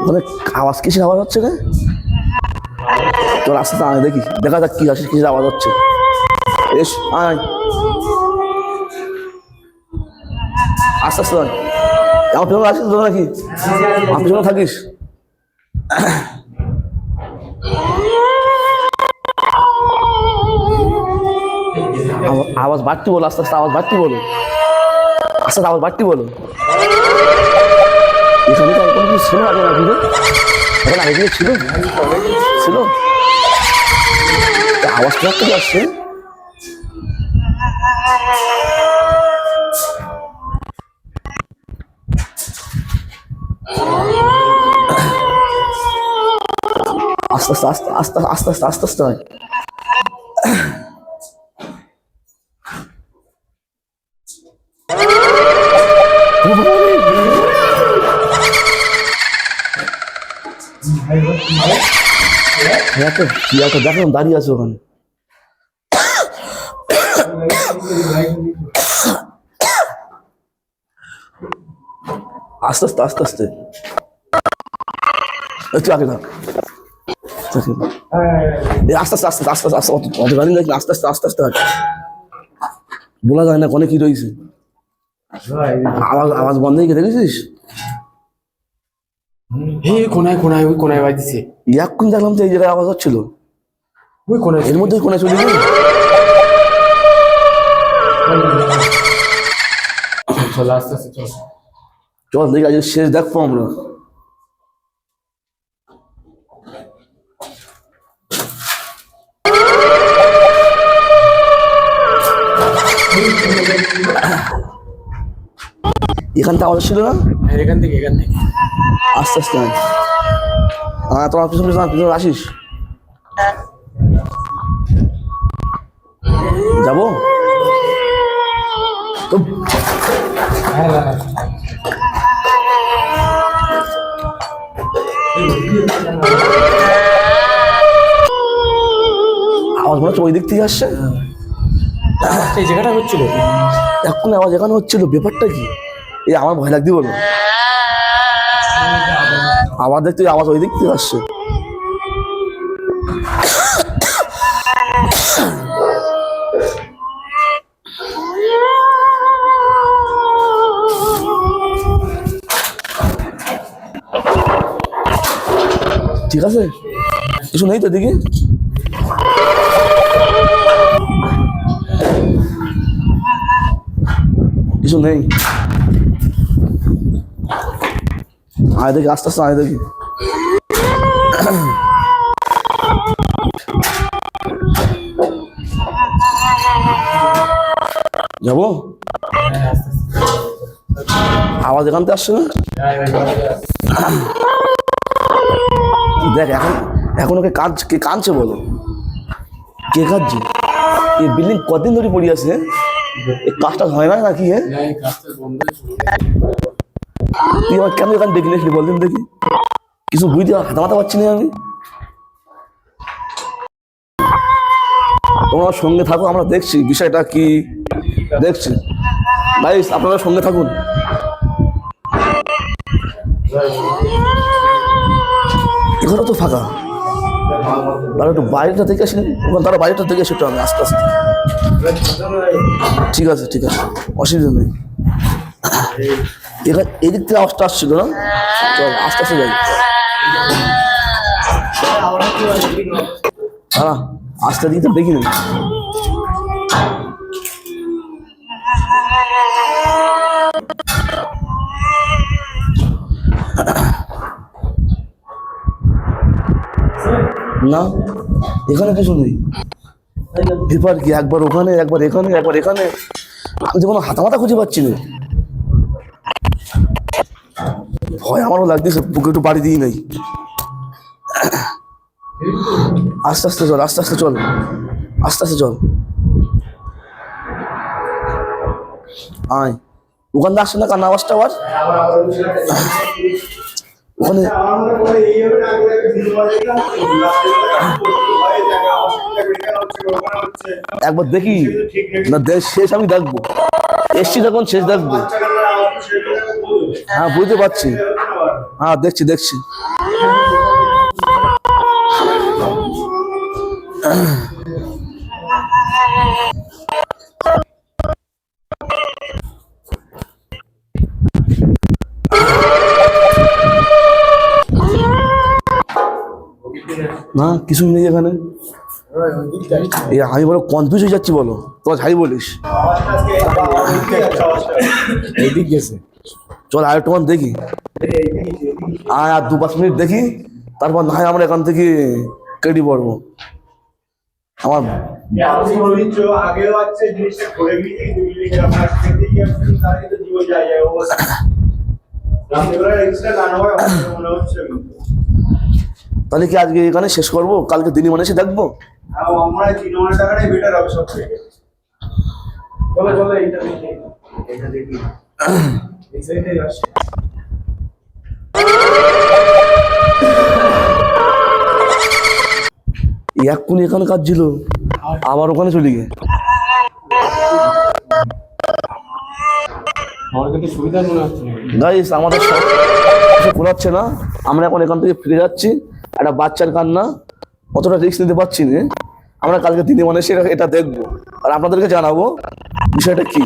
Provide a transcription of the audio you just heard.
মানে আওয়াজ কিসের আওয়াজ হচ্ছে রে? তোর আস্তে আয় দেখি, দেখা যাক কি আছে, কিসের আওয়াজ হচ্ছে। এস আয়, আস্তে আস্তে আয়। আমার পেছনে আসিস তো নাকি? আমার পেছনে থাকিস। আওয়াজ বাড়তি বলো, আস্তে আস্তে আওয়াজ বাড়তি বলো, আস্তে আস্তে আওয়াজ বাড়তি বলো। এখানে তো কোনো কিছু ছিল আগে নাকি? এখন আগে কিছু ছিল ছিল আওয়াজ কোথা থেকে আসছে? আস্তে আস্তে আস্তে আস্তে আস্তে আস্তে আস্তে আস্তে হয়। দেখো দাঁড়িয়ে আছে ওখানে। আস্তে আস্তে আস্তে আস্তে তুই আগে থাক। আস্তে আস্তে আস্তে আস্তে আস্তে অত গাড়ি নাকি, আস্তে আস্তে আস্তে আস্তে বলা যায় না অনেক কি রয়েছে। আওয়াজ আওয়াজ বন্ধ হয়ে গিয়ে দেখেছিস? কোনায় কোনায় ওই কোনায় বাজছে। এখন দেখলাম তো এই জায়গায় আওয়াজ হচ্ছিল, ওই কোনায়, এর মধ্যে কোনায় চলে গেল। চল আস্তে আস্তে চল, চল দেখি আজ শেষ দেখবো আমরা। এখানটা আওয়াজ ছিল না? এখান থেকে আস্তে আস্তে তোমার পিছনে পিছনে আসিস। যাবো তো। আওয়াজ মনে হচ্ছে ওই দিক থেকে আসছে। এই জায়গাটা হচ্ছিল এখন আওয়াজ এখানে হচ্ছিল, ব্যাপারটা কি? এই আমার ভয় লাগতে বলো, আওয়াজ দেখতে আওয়াজ ওই দিক থেকে আসছে। ঠিক আছে, কিছু নেই তো দিকে? কিছু নেই, আয় দেখি, আস্তে আস্তে আয় দেখি। যাবো? আওয়াজ এখান থেকে আসছে না? দেখ এখন এখন ওকে কে কাঁদছে বলো? কে কাঁদছে? এই বিল্ডিং কদিন ধরে পড়ে আছে? এই কাজটা হয় না নাকি? তুই আমার কেন এখানে দেখি নিসনি বলদিন দেখি? কিছু বুঝতে হাতে মাথা পাচ্ছি না আমি। তোমরা সঙ্গে থাকো, আমরা দেখছি বিষয়টা কি, দেখছি। গাইস আপনারা সঙ্গে থাকুন। এখানে তো ফাঁকা, তারা একটু বাইরেটা দেখে আসেন, ওখানে তারা বাইরেটা দেখে এসে একটু আমি আস্তে আস্তে। ঠিক আছে ঠিক আছে, অসুবিধা নেই। এখানে এদিক থেকে আওয়াজটা আসছিল না? চল আস্তে আস্তে যাই। হ্যাঁ আস্তে দিকে তো দেখি না। না এখানে কিছু নেই। ব্যাপার কি, একবার ওখানে একবার এখানে একবার এখানে, আমি তো কোনো হাতামাতা খুঁজে পাচ্ছি না। ভয় আমারও লাগতেছে, বুকে একটু বাড়ি দিই নাই। আস্তে আস্তে চল, আস্তে আস্তে চল, আস্তে আস্তে চল। আয় ওখান থেকে আসছে না কান্না আওয়াজটা আবার? ওখানে একবার দেখি না, দেখ শেষ আমি দেখবো, এসছি যখন শেষ দেখবো। হ্যাঁ বুঝতে পারছি, হ্যাঁ দেখছি দেখছি। না কিছু নেই এখানে। এই আমি বলো কনফিউজ হয়ে যাচ্ছি, বলো তোরা যাই বলিস। এইদিক গেছে। চল আর একটু দেখি, আর 2-5 মিনিট দেখি, তারপর না হয় আমরা এখান থেকে কেটে পড়বো। আমার আগেও আছে জিনিসটা করে গিয়ে আপনার খেতে গিয়ে তার কিন্তু জীবন যায় মনে হচ্ছে। তাহলে কি আজকে এখানে শেষ করবো, কালকে দিনই মানে এসে দেখবো। আমরা 3 টাকাটাই বেটার হবে সব থেকে। চলো চলো এইটা দেখি, এটা দেখি এই সাইডে আসে। এক্ষুনি এখানে কাজ ছিল, আবার ওখানে চলে গিয়ে। আমার কিন্তু সুবিধা মনে হচ্ছে না। গাইস আমাদের সব কিছু খোলাচ্ছে না, আমরা এখন এখান থেকে ফিরে যাচ্ছি। একটা বাচ্চার কান্না, অতটা রিস্ক নিতে পারছি না। আমরা কালকে দিনে মানে এটা দেখবো আর আপনাদেরকে জানাবো বিষয়টা কি।